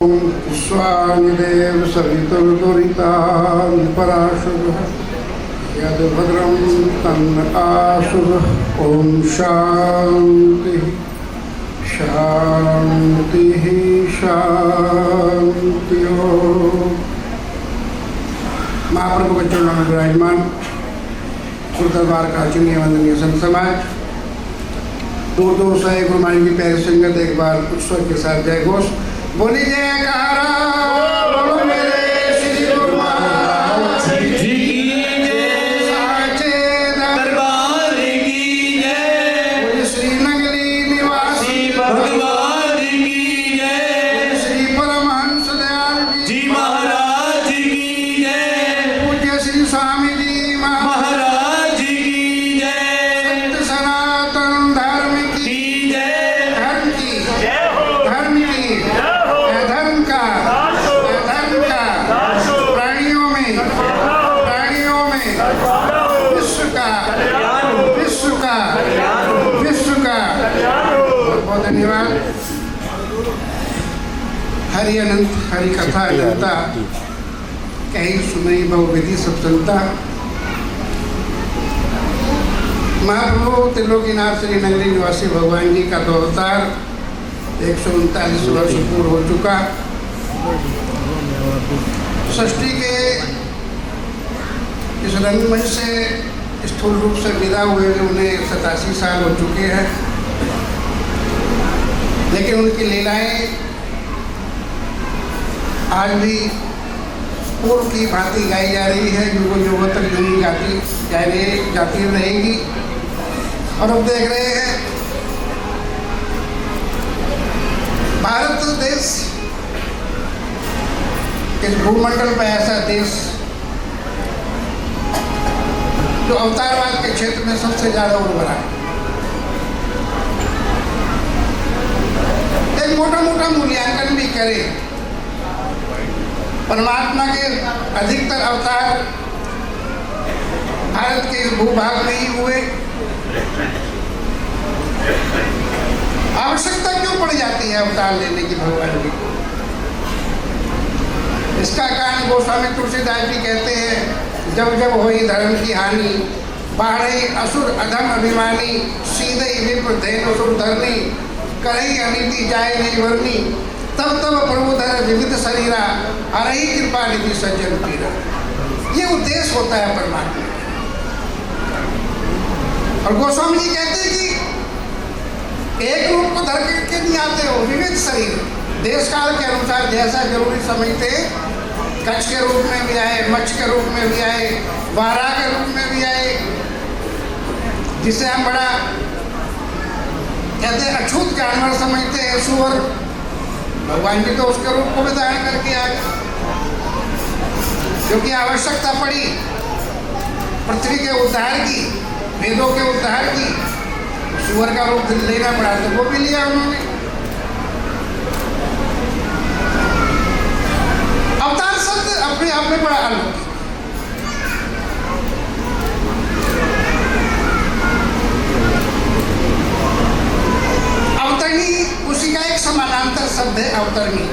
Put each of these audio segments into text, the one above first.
स्वानिदेव सवितुर्दुरितान्पराशुः यद्भद्रं तन्न आशुः। ॐ शान्तिः शान्तिः शान्तिः। महाप्रभु के चरणों में विराजमान गुरुदरबार का चुनिया वंदनीय संत समाज, दूर दूर से गुरु महाराज की प्यारी संगत, एक बार उत्सव के साथ जय घोष बोली जयकारा। बोलो मेरे श्री गुरु महाराज जी की जय, साचे दरबार की जय, बोले श्री नगरी निवासी भगवान की जय, श्री परमहंस दयाल जी महाराज की जय, पूज्य श्री स्वामी जी महाराज की जय, सत्य सनातन धर्म की जय, धर्म की धर्म की प्राणियों में विश्व का बहुत धन्यवाद। हरि अनंत हरि कथा अनंता, कहीं सुनई बहुविधि सब चलता। महाप्रभु त्रिलोकीनाथ श्री नगरी निवासी भगवान जी का 2 अवतार 139 वर्ष पूर्व हो चुका। षष्ठी के इस रंगमंच से स्थूल रूप से विदा हुए उन्हें 87 साल हो चुके हैं, लेकिन उनकी लीलाएं आज भी पूर्व की भांति गाई जा रही है। युगों युगों तक यूं जाती रहेगी। और अब देख रहे हैं भारत देश इस भूमंडल पर ऐसा देश जो अवतारवाद के क्षेत्र में सबसे ज्यादा उर्वरा है। एक मोटा मोटा मूल्यांकन भी करे, परमात्मा के अधिकतर अवतार भारत के इस भूभाग में ही हुए। आवश्यकता क्यों पड़ जाती है अवतार लेने की भगवान की? इसका कारण गोस्वामी तुलसीदास जी कहते हैं, जब जब होई धर्म की हानि, बाढ़ई असुर अधम अभिमानी, सीधई विप्र धेनु सुर धरनी, करई अनिति जाय नहीं वरनी, तब तब प्रभु धर विविध शरीरा, हरई कृपा निधि सज्जन पीरा। ये उद्देश्य होता है परमात्मा। और गोस्वामी जी कहते हैं कि एक रूप को धर के नहीं आते हो, विविध शरीर देश काल के अनुसार जैसा जरूरी समझते, कच्छ के रूप में भी आए, मच्छ के रूप में भी आए, वाराह के रूप में भी आए, जिसे हम बड़ा कहते हैं अछूत जानवर समझते हैं, सुअर। भगवान जी तो उसके रूप को भी धारण करके आ गए, क्योंकि आवश्यकता पड़ी पृथ्वी के उद्धार की, वेदों के उद्धार की, सुअर का रूप लेना पड़ा, तो वो भी लिया उन्होंने। अवतार शब्द अपने आप में बड़ा अलौकिक। अवतरणी उसी का एक समानांतर शब्द है, अवतरणी।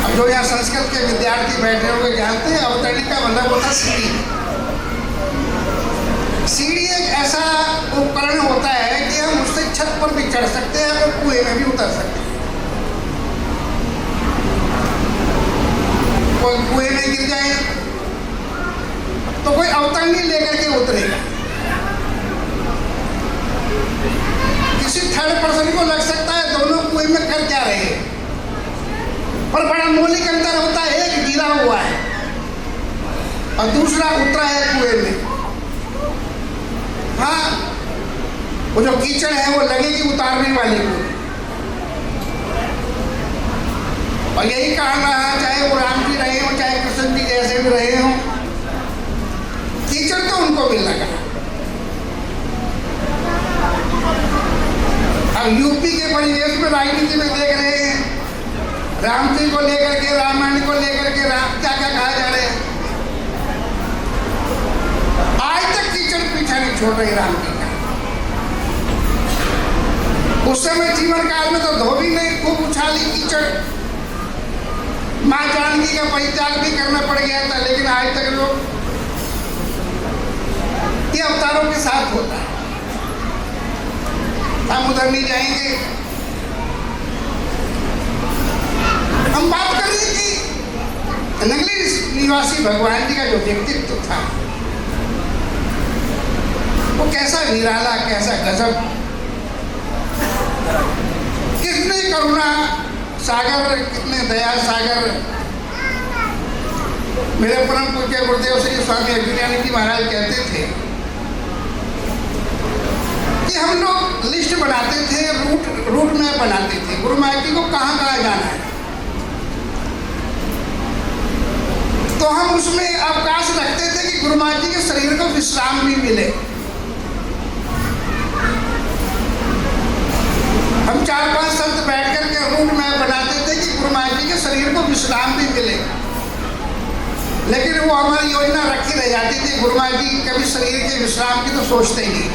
अब जो यहाँ संस्कृत के विद्यार्थी बैठे होंगे जानते हैं, अवतरणी का मतलब होता है सीढ़ी। सीढ़ी एक ऐसा उपकरण होता है कि हम उससे छत पर भी चढ़ सकते हैं और कुएं में भी उतर सकते हैं। कोई कुएं में गिर जाए तो कोई अवतरणी लेकर के उतरेगा। किसी थर्ड पर्सन को लग सकता है दोनों कुएं में कर क्या रहे, पर बड़ा मौलिक अंतर होता है। एक गिरा हुआ है और दूसरा उतरा है कुएं में। हाँ, वो जो कीचड़ है वो लगेगी उतारने वाले को। और यही कारण रहा, चाहे वो राम जी रहे हो, चाहे कृष्ण जी जैसे भी रहे हो, कीचड़ तो उनको भी लगा। अब यूपी के परिवेश में राजनीति में देख रहे हैं, राम जी को लेकर के, रामायण को लेकर के क्या क्या कहा जा रहे हैं। आज तक कीचड़ पीछा नहीं छोड़ रही राम जी का। उस समय जीवन काल में तो धोबी ने खूब उछाली कीचड़, माँ जानकी का परित्याग भी करना पड़ गया था, लेकिन आज तक लोग ये अवतारों के साथ होता है। हम उधर नहीं जाएंगे। हम बात कर रहे कि नगली निवासी भगवान जी का जो व्यक्तित्व था वो कैसा निराला, कैसा गजब, कितने करुणा सागर, कितने दया सागर। मेरे परम पूज्य गुरुदेव श्री स्वामी अज्ञानी जी महाराज कहते थे कि हम लोग लिस्ट बनाते थे, रूट मैप बनाते थे, गुरु महाराज जी को कहाँ कहाँ जाना है, तो हम उसमें अवकाश रखते थे कि गुरु महाराज जी के शरीर को विश्राम भी मिले। हम 4-5 संत बैठ करके रूट मैप बनाते थे कि गुरु महाराज जी के शरीर को विश्राम भी मिले, लेकिन वो हमारी योजना रखी रह जाती थी। गुरु महाराज जी कभी शरीर के विश्राम की तो सोचते ही नहीं।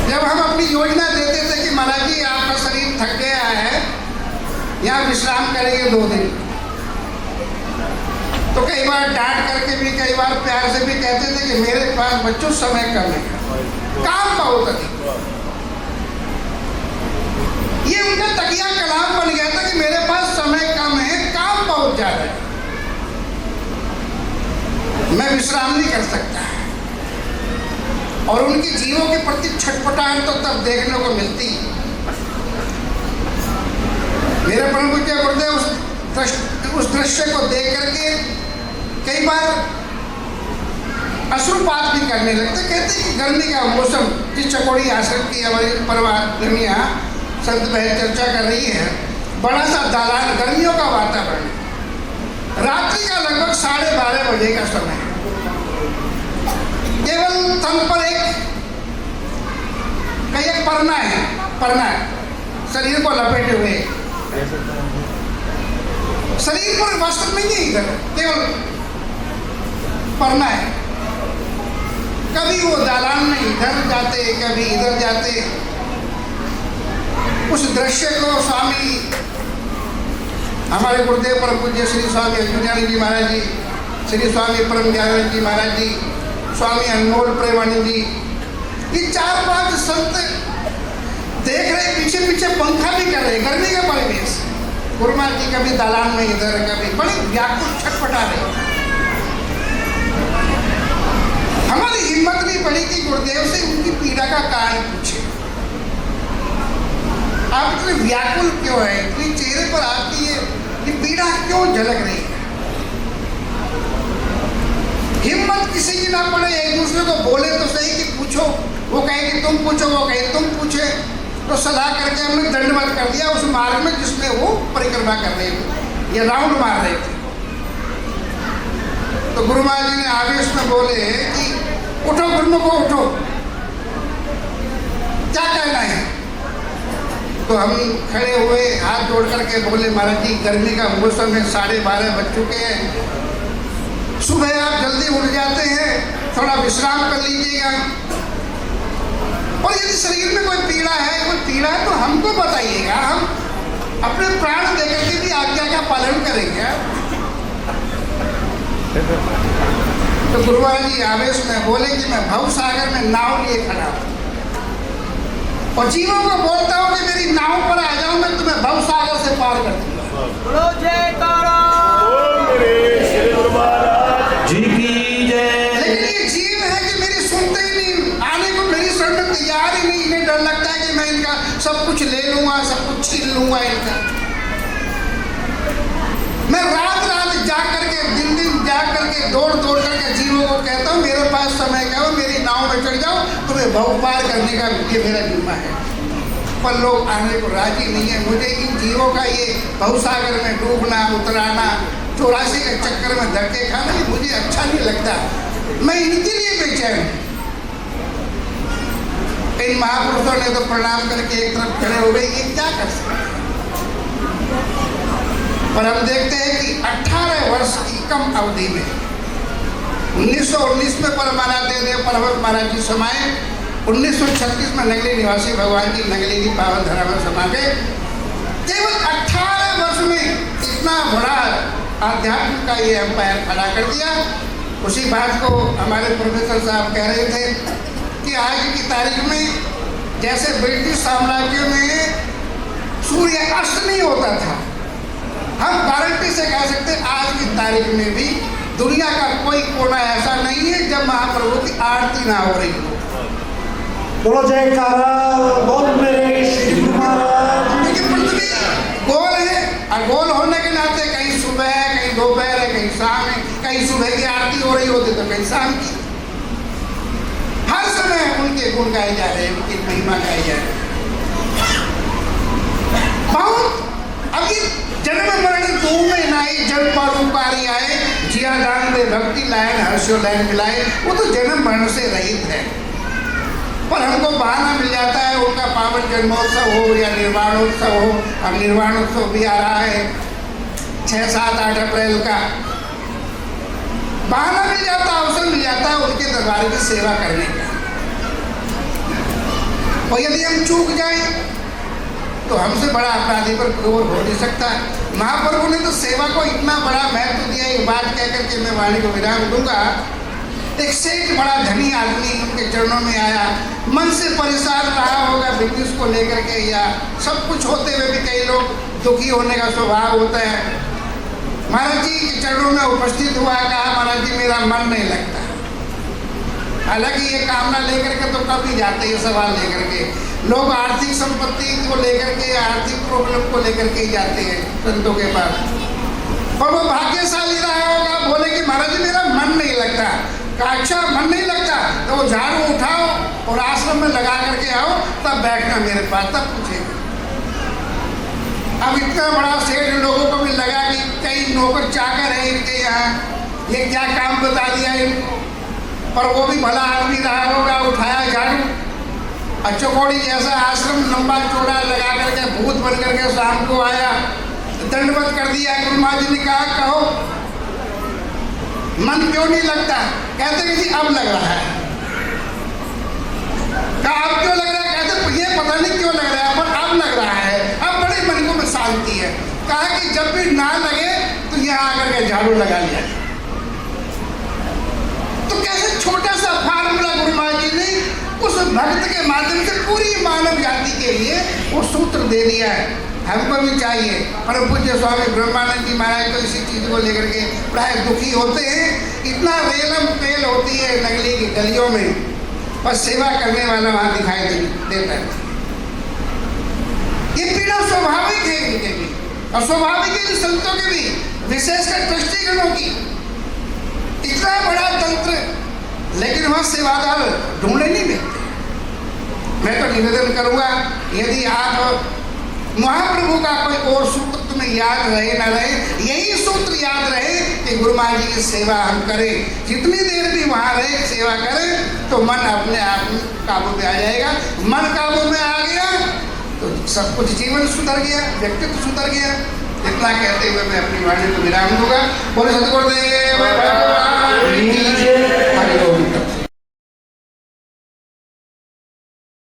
जब हम अपनी योजना देते थे कि महाराज जी आपका शरीर थक गया है, यहाँ विश्राम करेंगे 2 दिन, तो कई बार डांट करके भी, कई बार प्यार से भी कहते थे कि मेरे पास बच्चों समय कम है, काम बहुत अधिक। ये उनका तकिया कलाम बन गया था कि मेरे पास समय कम है, काम बहुत ज्यादा है, मैं विश्राम नहीं कर सकता। और उनकी जीवों के प्रति छटपटाहट तो तब देखने को मिलती। मेरे परम पूज्य गुरुदेव उस दृश्य को देख करके कई बार अश्रुपात भी करने लगते। कहते कि गर्मी का मौसम, जिस चकोड़ी आश्रम की हमारी परवानिया संत बहन चर्चा कर रही है, बड़ा सा दालान, गर्मियों का वातावरण, रात्रि का लगभग 12:30 बजे का समय, केवल तन पर एक परना है, शरीर को लपेटे हुए, शरीर पर वस्त्र नहीं है, इधर केवल परना है। कभी वो दालान में इधर जाते, कभी इधर जाते। उस दृश्य को स्वामी हमारे गुरुदेव परम पूज्य श्री स्वामी अज्ञानी जी महाराज जी, श्री स्वामी परम ज्ञानानंद जी महाराज जी, स्वामी अनमोल प्रेमानंद जी, ये 4-5 संत देख रहे, पीछे पीछे पंखा भी कर रहे, गर्मी का परिवेश। गुरु महाराज जी कभी दालान में इधर, कभी बड़े व्याकुल छटपटा रहे। हमारी हिम्मत नहीं पड़ी कि गुरुदेव से उनकी पीड़ा का कारण पूछे। आप इतने व्याकुल क्यों है, इतनी चेहरे पर आपकी ये पीड़ा क्यों झलक रही है? हिम्मत किसी की ना पड़े, एक दूसरे को बोले तो सही कि पूछो, वो कहे कि तुम पूछो, वो कहे तुम पूछे, तो सलाह करके हमने दंडवत कर दिया उस मार्ग में जिसमें वो परिक्रमा कर रहे थे, ये राउंड मार रहे थे। तो गुरु महाराज जी ने आवेश में बोले कि उठो गुरुमुखो, उठो, क्या कहना है? तो हम खड़े हुए, हाथ जोड़ करके बोले, महाराज जी गर्मी का मौसम है, 12:30 बज चुके हैं, सुबह आप जल्दी उठ जाते हैं, थोड़ा विश्राम कर लीजिएगा, और यदि शरीर में कोई पीड़ा है तो हमको बताइएगा, हम अपने प्राण देकर के भी आज्ञा का पालन करेंगे। तो गुरु महाराज जी आवेश में बोले कि मैं भव सागर में नाव लिए खड़ा हूँ और जीवों को बोलता हूँ कि मेरी नाव पर आ जाओ, मैं तुम्हें भव सागर से पार कर दूंगा। लेकिन ये जीव है कि मेरी सुनते ही नहीं, आने को मेरी शरण में तैयार ही नहीं। इन्हें डर लगता है कि मैं इनका सब कुछ ले लूंगा, सब कुछ छीन लूंगा इनका। मैं रात जाग करके, दिन जाग करके, दौड़ करके जीवों को कहता हूँ मेरे पास समय का हो, मेरी नाव में चढ़ जाओ, तुम्हें भव पार करने का ये मेरा जिम्मा है। पर लोग आने को राजी नहीं है। मुझे इन जीवों का ये भवसागर में डूबना, उतराना, 84 के चक्कर में धक्के खाना, ये मुझे अच्छा नहीं लगता। मैं इनके लिए बेचैन हूँ। इन महापुरुषों ने तो प्रणाम करके एक तरफ खड़े हो गए, ये क्या कर सकते। पर हम देखते हैं कि 18 वर्ष की कम अवधि में 1919 में परमानंद महाराज जी समाये 1936 में नगली निवासी भगवान जी नगली की पावन धरा में समा गए। केवल 18 वर्ष में इतना बड़ा आध्यात्म का ये एम्पायर खड़ा कर दिया। उसी बात को हमारे प्रोफेसर साहब कह रहे थे कि आज की तारीख में जैसे ब्रिटिश साम्राज्य में सूर्य अस्त नहीं होता था, हम गारंटी से कह सकते आज की तारीख में भी दुनिया का कोई कोना ऐसा नहीं है जब महाप्रभु की आरती ना हो रही हो। बोलो जयकारा, बोल मेरे श्री गुरु महाराज। क्योंकि पृथ्वी गोल है और गोल होने के नाते कहीं सुबह है, कहीं दोपहर है, कहीं शाम है, कहीं सुबह की आरती हो रही होती तो कहीं शाम की। हर समय उनके गुण गाए जा रहे हैं, उनकी महिमा गाई जा रही है। बहुत अभी जन्म मरण दो में नाई जल पर उपारी आए, जिया दान दे भक्ति लायन हर्षो लायन मिलाए। वो तो जन्म मरण से रहित है, पर हमको बहाना मिल जाता है उनका पावन जन्मोत्सव हो या निर्वाणोत्सव हो। अब निर्वाणोत्सव भी आ रहा है 6, 7, 8 अप्रैल का। बहाना मिल जाता, अवसर मिल जाता है उनके दरबार की सेवा करने का। और यदि हम चूक जाएं तो हमसे बड़ा अपराधी पर क्रोध हो नहीं सकता। महाप्रभु ने तो सेवा को इतना बड़ा महत्व दिया। एक बात कह करके मैं वाणी को विराम दूंगा। एक सेठ बड़ा धनी आदमी उनके चरणों में आया, मन से परेशान रहा होगा बिजनेस को लेकर के, या सब कुछ होते हुए भी कई लोग दुखी होने का स्वभाव होता है। महाराज जी के चरणों में उपस्थित हुआ, कहा महाराज जी मेरा मन नहीं लगता। हालांकि ये कामना लेकर के तो कभी जाते हैं, सवाल लेकर के लोग आर्थिक संपत्ति को लेकर के, आर्थिक प्रॉब्लम को लेकर के जाते हैं संतों के पास। और वो भाग्यशाली रहा होगा, बोले कि महाराज जी मेरा मन नहीं लगता। अच्छा मन नहीं लगता तो वो झाड़ू उठाओ और आश्रम में लगा करके आओ, तब बैठना मेरे पास, तब पूछेगा। अब इतना बड़ा सेठ लोगों को भी लगा कि कई नौकर चाकर है इनके यहाँ, ये क्या काम बता दिया इनको। पर वो भी भला आदमी रहा होगा, उठाया झाड़ू, चौकौड़ी जैसा आश्रम लंबा चौड़ा लगा करके भूत बन करके शाम को आया, दंडवत कर दिया। गुरु महाराज जी ने कहा कहो मन क्यों नहीं लगता? कहते कि जी अब लग रहा है। कहा अब क्यों लग रहा है? कहते ये पता नहीं क्यों लग रहा है, पर अब लग रहा है, अब बड़े मन को में शांति है। कहा कि जब भी ना लगे तो यहाँ आकर के झाड़ू लगा लिया। तो कैसे छोटा सा फार्मूला गुरु महाराज जी ने उस भक्त के माध्यम से पूरी मानव जाति के लिए वो सूत्र दे दिया है। हमको भी चाहिए। परम पूज्य स्वामी ब्रह्मानंद जी महाराज तो इसी चीज को लेकर के प्राय दुखी होते हैं। इतना रेलम पेल होती है नगली की गलियों में, पर सेवा करने वाला वहां दिखाई देता है। ये पीड़ा स्वाभाविक है इनके भी, और स्वाभाविक है संतों के भी, विशेषकर ट्रस्टीगणों की। इतना बड़ा तंत्र, लेकिन वहां सेवादार ढूंढे नहीं मिलते। मैं तो निवेदन करूंगा, यदि आप महाप्रभु का कोई और सूत्र तुम्हें याद रहे ना रहे, यही सूत्र याद रहे कि गुरु महाराज जी की सेवा हम करें। जितनी देर भी वहाँ रहे सेवा करें तो मन अपने आप काबू में आ जाएगा। मन काबू में आ गया तो सब कुछ, जीवन सुधर गया, व्यक्तित्व सुधर गया। इतना कहते हुए मैं अपनी वाणी को विराम दूंगा। बोले सतगुरुदेव भगवान की जय।